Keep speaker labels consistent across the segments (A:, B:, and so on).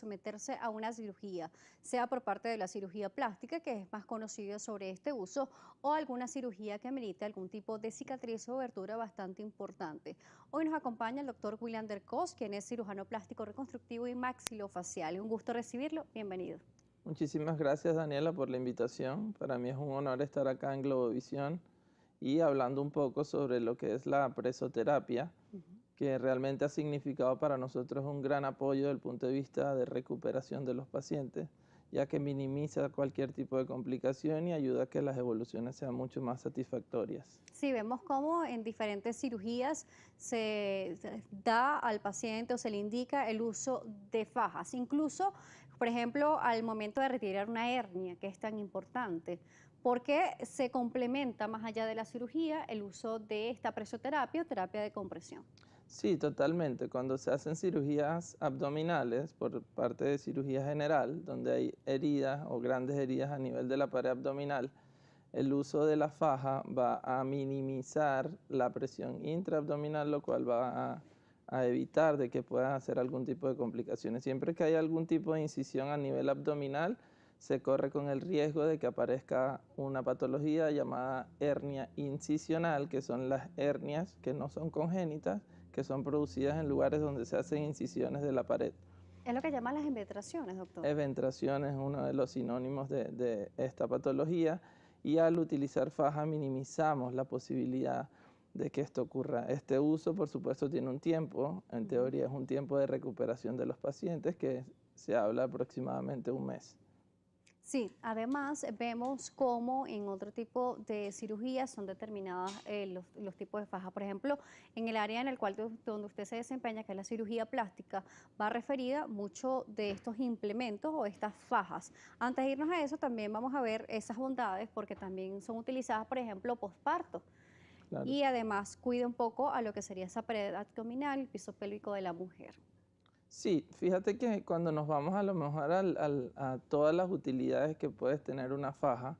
A: someterse a una cirugía, sea por parte de la cirugía plástica, que es más conocido sobre este uso, o alguna cirugía que amerite algún tipo de cicatriz o abertura bastante importante. Hoy nos acompaña el doctor William Dercos, quien es cirujano plástico reconstructivo y maxilofacial. Un gusto recibirlo. Bienvenido.
B: Muchísimas gracias, Daniela, por la invitación. Para mí es un honor estar acá en Globovisión y hablando un poco sobre lo que es la presoterapia, que realmente ha significado para nosotros un gran apoyo desde el punto de vista de recuperación de los pacientes, ya que minimiza cualquier tipo de complicación y ayuda a que las evoluciones sean mucho más satisfactorias.
A: Sí, vemos cómo en diferentes cirugías se da al paciente o se le indica el uso de fajas, incluso, por ejemplo, al momento de retirar una hernia, que es tan importante, porque se complementa más allá de la cirugía el uso de esta presoterapia o terapia de compresión.
B: Sí, totalmente. Cuando se hacen cirugías abdominales por parte de cirugía general, donde hay heridas o grandes heridas a nivel de la pared abdominal, el uso de la faja va a minimizar la presión intraabdominal, lo cual va a evitar de que puedan hacer algún tipo de complicaciones. Siempre que hay algún tipo de incisión a nivel abdominal, se corre con el riesgo de que aparezca una patología llamada hernia incisional, que son las hernias que no son congénitas, que son producidas en lugares donde se hacen incisiones de la pared.
A: Es lo que llaman las embetraciones, doctor.
B: Eventración es uno de los sinónimos de esta patología y al utilizar faja minimizamos la posibilidad de que esto ocurra. Este uso, por supuesto, tiene un tiempo, en teoría es un tiempo de recuperación de los pacientes que se habla aproximadamente un mes.
A: Sí, además vemos cómo en otro tipo de cirugías son determinadas los tipos de faja. Por ejemplo, en el área en el cual donde usted se desempeña, que es la cirugía plástica, va referida mucho de estos implementos o estas fajas. Antes de irnos a eso, también vamos a ver esas bondades porque también son utilizadas, por ejemplo, posparto.
B: Claro.
A: Y además cuida un poco a lo que sería esa pared abdominal, el piso pélvico de la mujer.
B: Sí, fíjate que cuando nos vamos a lo mejor a todas las utilidades que puedes tener una faja,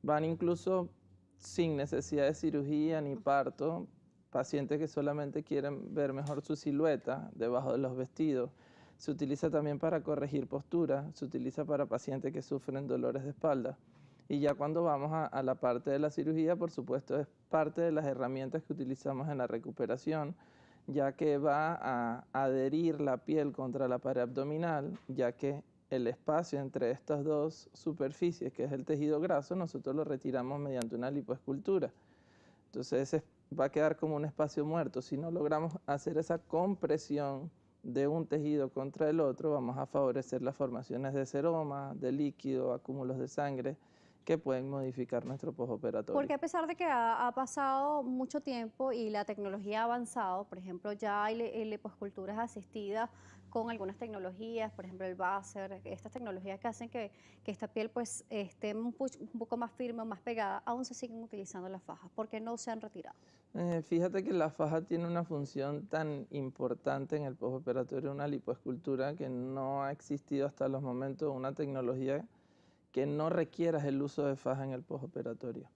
B: van incluso sin necesidad de cirugía ni parto, pacientes que solamente quieren ver mejor su silueta debajo de los vestidos. Se utiliza también para corregir postura, se utiliza para pacientes que sufren dolores de espalda. Y ya cuando vamos a la parte de la cirugía, por supuesto, es parte de las herramientas que utilizamos en la recuperación, ya que va a adherir la piel contra la pared abdominal, ya que el espacio entre estas dos superficies, que es el tejido graso, nosotros lo retiramos mediante una lipoescultura. Entonces ese va a quedar como un espacio muerto. Si no logramos hacer esa compresión de un tejido contra el otro, vamos a favorecer las formaciones de seroma, de líquido, acúmulos de sangre, que pueden modificar nuestro postoperatorio.
A: Porque a pesar de que ha pasado mucho tiempo y la tecnología ha avanzado, por ejemplo, ya hay liposculturas asistidas con algunas tecnologías, por ejemplo, el láser, estas tecnologías que hacen que esta piel pues esté un poco más firme o más pegada, aún se siguen utilizando las fajas, porque no se han retirado.
B: Fíjate que la faja tiene una función tan importante en el postoperatorio de una lipoescultura que no ha existido hasta los momentos una tecnología que no requiera el uso de faja en el postoperatorio.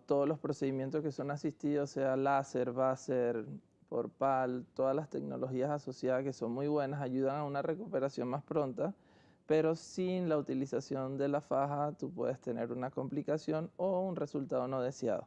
B: Todos los procedimientos que son asistidos, sea láser, váser, por PAL, todas las tecnologías asociadas que son muy buenas, ayudan a una recuperación más pronta, pero sin la utilización de la faja tú puedes tener una complicación o un resultado no deseado.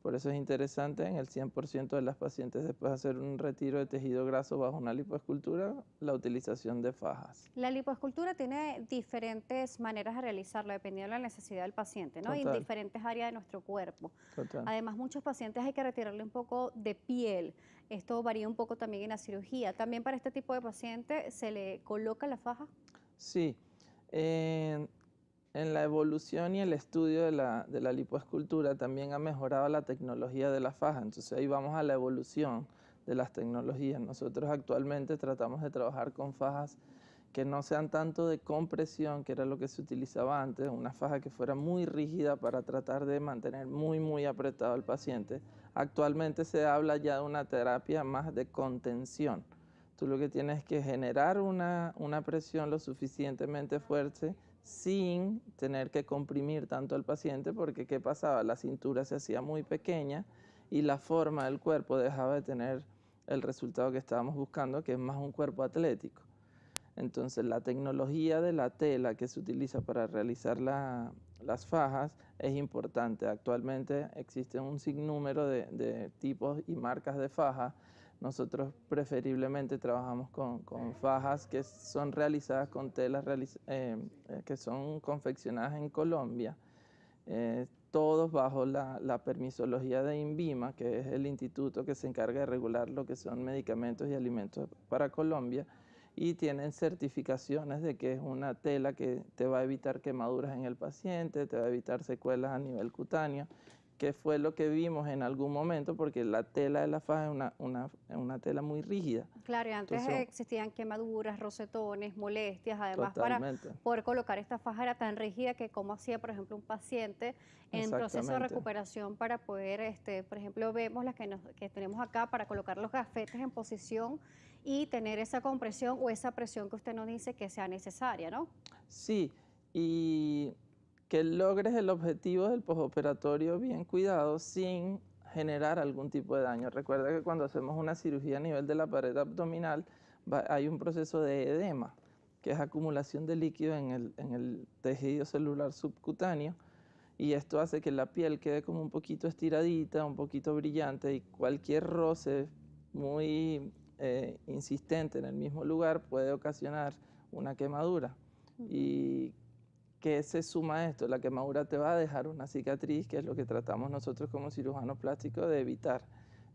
B: Por eso es interesante en el 100% de las pacientes después de hacer un retiro de tejido graso bajo una lipoescultura, la utilización de fajas.
A: La lipoescultura tiene diferentes maneras de realizarla dependiendo de la necesidad del paciente, ¿no? Y en
B: Total,
A: diferentes áreas de nuestro cuerpo.
B: total.
A: Además, muchos pacientes hay que retirarle un poco de piel. Esto varía un poco también en la cirugía. También para este tipo de paciente se le coloca la faja.
B: Sí, en, en la evolución y el estudio de la lipoescultura también ha mejorado la tecnología de la faja, entonces ahí vamos a la evolución de las tecnologías. Nosotros actualmente tratamos de trabajar con fajas que no sean tanto de compresión, que era lo que se utilizaba antes, una faja que fuera muy rígida para tratar de mantener muy apretado al paciente. Actualmente se habla ya de una terapia más de contención. Tú lo que tienes es que generar una presión lo suficientemente fuerte sin tener que comprimir tanto al paciente, porque ¿qué pasaba? La cintura se hacía muy pequeña y la forma del cuerpo dejaba de tener el resultado que estábamos buscando, que es más un cuerpo atlético. Entonces, la tecnología de la tela que se utiliza para realizar las fajas es importante. Actualmente existe un sinnúmero de tipos y marcas de fajas. Nosotros preferiblemente trabajamos con fajas que son realizadas con telas que son confeccionadas en Colombia, todos bajo la permisología de INVIMA, que es el instituto que se encarga de regular lo que son medicamentos y alimentos para Colombia, y tienen certificaciones de que es una tela que te va a evitar quemaduras en el paciente, te va a evitar secuelas a nivel cutáneo, que fue lo que vimos en algún momento, porque la tela de la faja es una tela muy rígida.
A: Claro, y antes
B: Entonces,
A: existían quemaduras, rosetones, molestias. Además, para
B: totalmente,
A: poder colocar esta faja era tan rígida que como hacía, por ejemplo, un paciente en proceso de
B: exactamente.
A: recuperación para poder, por ejemplo, vemos las que tenemos acá para colocar los gafetes en posición y tener esa compresión o esa presión que usted nos dice que sea necesaria, ¿no?
B: Sí, y que logres el objetivo del postoperatorio bien cuidado sin generar algún tipo de daño. Recuerda que cuando hacemos una cirugía a nivel de la pared abdominal hay un proceso de edema, que es acumulación de líquido en el tejido celular subcutáneo, y esto hace que la piel quede como un poquito estiradita, un poquito brillante, y cualquier roce muy insistente en el mismo lugar puede ocasionar una quemadura. ¿Y qué se suma a esto? La quemadura te va a dejar una cicatriz, que es lo que tratamos nosotros como cirujanos plásticos de evitar.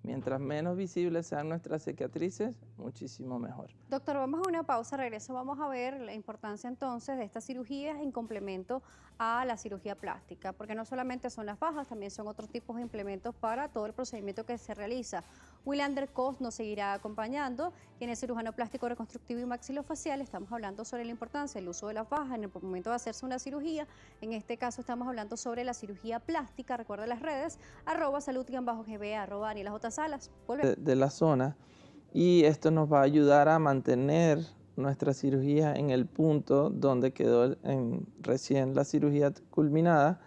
B: Mientras menos visibles sean nuestras cicatrices, muchísimo mejor.
A: Doctor, vamos a una pausa, regreso, vamos a ver la importancia entonces de estas cirugías en complemento a la cirugía plástica, porque no solamente son las fajas, también son otros tipos de implementos para todo el procedimiento que se realiza. Willander Cos nos seguirá acompañando, quien es cirujano plástico reconstructivo y maxilofacial. Estamos hablando sobre la importancia del uso de la faja en el momento de hacerse una cirugía. En este caso estamos hablando sobre la cirugía plástica. Recuerda las redes, @salud_gb, @Daniela J. Salas. Volvemos.
B: De la zona, y esto nos va a ayudar a mantener nuestra cirugía en el punto donde quedó recién la cirugía culminada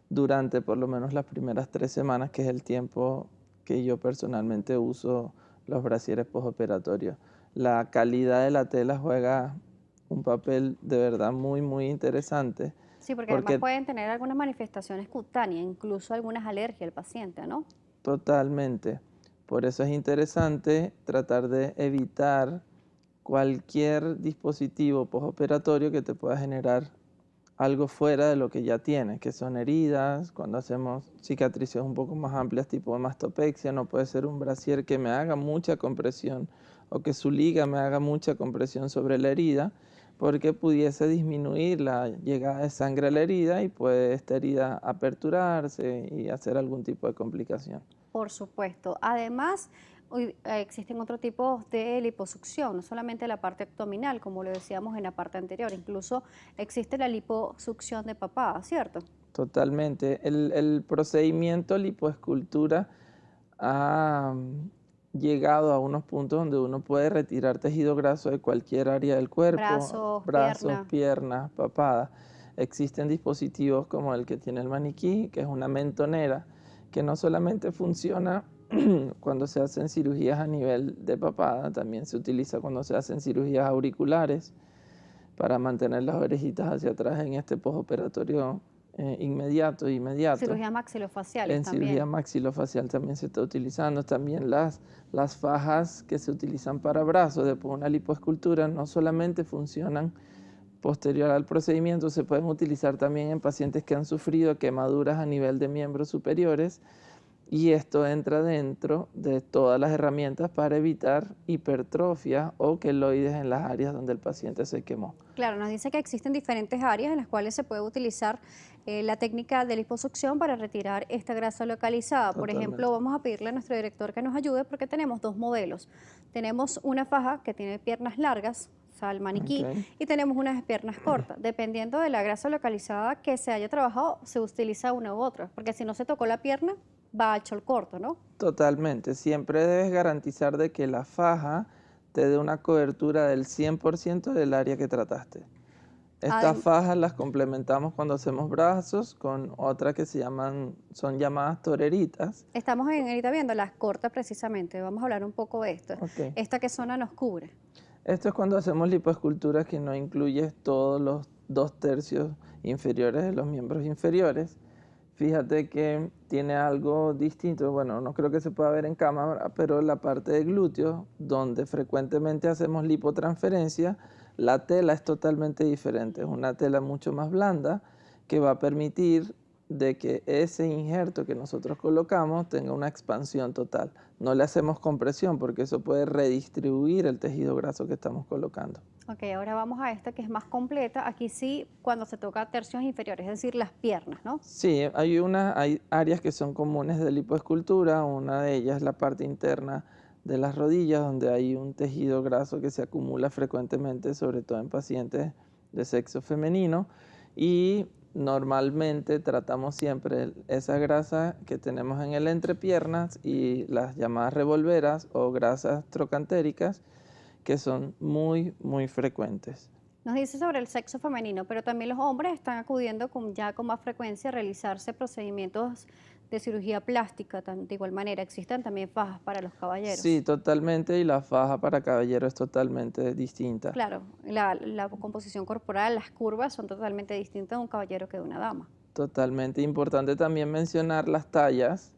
B: durante por lo menos las primeras 3 semanas, que es el tiempo que yo personalmente uso los brasieres postoperatorios. La calidad de la tela juega un papel de verdad muy, muy interesante,
A: Sí, porque además
B: porque
A: pueden tener algunas manifestaciones cutáneas, incluso algunas alergias del paciente, ¿no?
B: totalmente, por eso es interesante tratar de evitar cualquier dispositivo postoperatorio que te pueda generar algo fuera de lo que ya tienes, que son heridas. Cuando hacemos cicatrices un poco más amplias, tipo mastopexia, no puede ser un brasier que me haga mucha compresión o que su liga me haga mucha compresión sobre la herida, porque pudiese disminuir la llegada de sangre a la herida y puede esta herida aperturarse y hacer algún tipo de complicación.
A: Por supuesto. Además, existen otros tipos de liposucción, no solamente la parte abdominal, como lo decíamos en la parte anterior, incluso existe la liposucción de papada, ¿cierto?
B: Totalmente. El procedimiento lipoescultura ha llegado a unos puntos donde uno puede retirar tejido graso de cualquier área del cuerpo,
A: Brazos,
B: brazos,
A: piernas.
B: piernas, papada. Existen dispositivos como el que tiene el maniquí, que es una mentonera, que no solamente funciona cuando se hacen cirugías a nivel de papada, también se utiliza cuando se hacen cirugías auriculares para mantener las orejitas hacia atrás en este postoperatorio inmediato.
A: Cirugías maxilofaciales
B: En cirugía
A: también.
B: maxilofacial también se está utilizando. También las fajas que se utilizan para brazos después de una lipoescultura no solamente funcionan posterior al procedimiento, se pueden utilizar también en pacientes que han sufrido quemaduras a nivel de miembros superiores, y esto entra dentro de todas las herramientas para evitar hipertrofia o queloides en las áreas donde el paciente se quemó.
A: Claro, nos dice que existen diferentes áreas en las cuales se puede utilizar la técnica de liposucción para retirar esta grasa localizada. Por ejemplo,
B: Totalmente.
A: vamos a pedirle a nuestro director que nos ayude porque tenemos dos modelos. Tenemos una faja que tiene piernas largas, o sea, el maniquí,
B: Ok.
A: y tenemos unas piernas cortas. Dependiendo de la grasa localizada que se haya trabajado, se utiliza una u otra, porque si no se tocó la pierna, va al chol corto, ¿no?
B: Totalmente. Siempre debes garantizar de que la faja te dé una cobertura del 100% del área que trataste. Estas
A: Adem-
B: fajas las complementamos cuando hacemos brazos con otras que son llamadas toreritas.
A: Estamos ahorita viendo las cortas precisamente, vamos a hablar un poco de esto.
B: Ok.
A: ¿Esta qué zona nos cubre?
B: Esto es cuando hacemos lipoesculturas que no incluyes todos los 2/3 inferiores de los miembros inferiores. Fíjate que tiene algo distinto, bueno, no creo que se pueda ver en cámara, pero la parte de glúteos, donde frecuentemente hacemos lipotransferencia, la tela es totalmente diferente, es una tela mucho más blanda que va a permitir de que ese injerto que nosotros colocamos tenga una expansión total. No le hacemos compresión porque eso puede redistribuir el tejido graso que estamos colocando.
A: Ok, ahora vamos a esta que es más completa. Aquí sí, cuando se toca tercios inferiores, es decir, las piernas, ¿no?
B: Sí, hay áreas que son comunes de lipoescultura, una de ellas es la parte interna de las rodillas, donde hay un tejido graso que se acumula frecuentemente, sobre todo en pacientes de sexo femenino, y normalmente tratamos siempre esa grasa que tenemos en el entrepiernas y las llamadas revolveras o grasas trocantéricas, que son muy frecuentes.
A: Nos dice sobre el sexo femenino, pero también los hombres están acudiendo ya con más frecuencia a realizarse procedimientos de cirugía plástica. De igual manera, existen también fajas para los caballeros.
B: Sí, totalmente, y la faja para caballero es totalmente distinta.
A: Claro, la composición corporal, las curvas son totalmente distintas de un caballero que de una dama.
B: Totalmente importante también mencionar las tallas,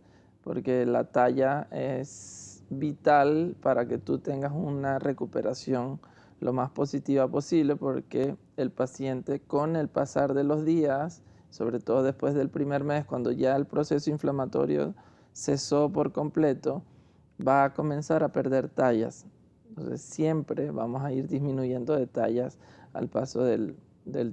B: porque la talla es vital para que tú tengas una recuperación lo más positiva posible, porque el paciente con el pasar de los días, sobre todo después del primer mes, cuando ya el proceso inflamatorio cesó por completo, va a comenzar a perder tallas. Entonces siempre vamos a ir disminuyendo de tallas al paso del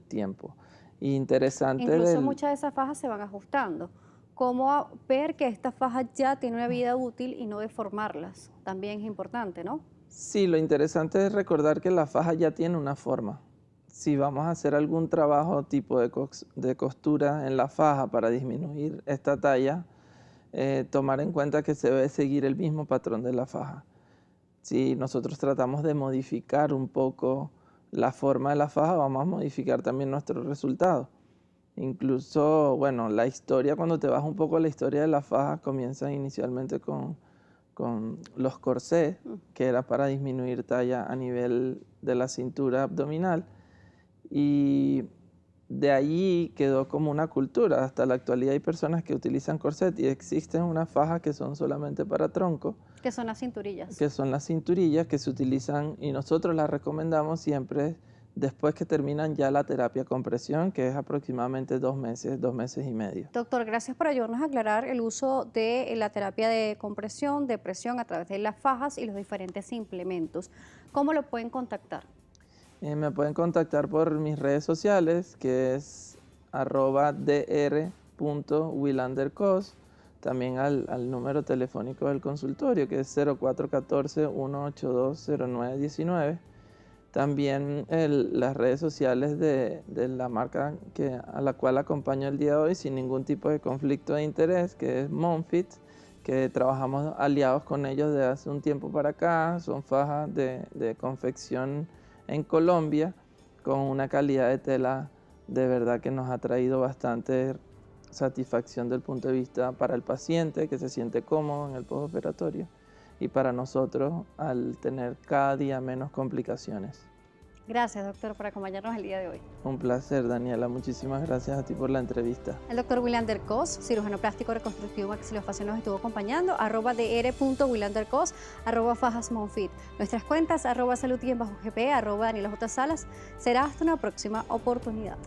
B: tiempo. Y interesante
A: Incluso muchas de esas fajas se van ajustando. ¿Cómo ver que esta faja ya tiene una vida útil y no deformarlas? También es importante, ¿no?
B: Sí, lo interesante es recordar que la faja ya tiene una forma. Si vamos a hacer algún trabajo tipo de costura en la faja para disminuir esta talla, tomar en cuenta que se debe seguir el mismo patrón de la faja. Si nosotros tratamos de modificar un poco la forma de la faja, vamos a modificar también nuestro resultado. Incluso, bueno, la historia, cuando te vas un poco a la historia de la faja, comienza inicialmente con los corsés, que era para disminuir talla a nivel de la cintura abdominal, y de allí quedó como una cultura. Hasta la actualidad hay personas que utilizan corset y existen unas fajas que son solamente para tronco,
A: Que son las cinturillas.
B: que son las cinturillas que se utilizan, y nosotros las recomendamos siempre después que terminan ya la terapia con presión, que es aproximadamente 2 meses y medio.
A: Doctor, gracias por ayudarnos a aclarar el uso de la terapia de compresión, de presión a través de las fajas y los diferentes implementos. ¿Cómo lo pueden contactar?
B: Me pueden contactar por mis redes sociales, que es @dr.wilandercos, también al número telefónico del consultorio, que es 0414-182-0919. También las redes sociales de la marca a la cual acompaño el día de hoy sin ningún tipo de conflicto de interés, que es Monfit, que trabajamos aliados con ellos desde hace un tiempo para acá. Son fajas de confección en Colombia con una calidad de tela de verdad que nos ha traído bastante satisfacción del punto de vista para el paciente, que se siente cómodo en el postoperatorio, y para nosotros al tener cada día menos complicaciones.
A: Gracias, doctor, por acompañarnos el día de hoy.
B: Un placer, Daniela. Muchísimas gracias a ti por la entrevista.
A: El doctor Wilander Cos, cirujano plástico reconstructivo maxilofacial, nos estuvo acompañando, @dr.wilandercos, @fajasmonfit. Nuestras cuentas, @salud_gp, @DanielaJSalas. Será hasta una próxima oportunidad.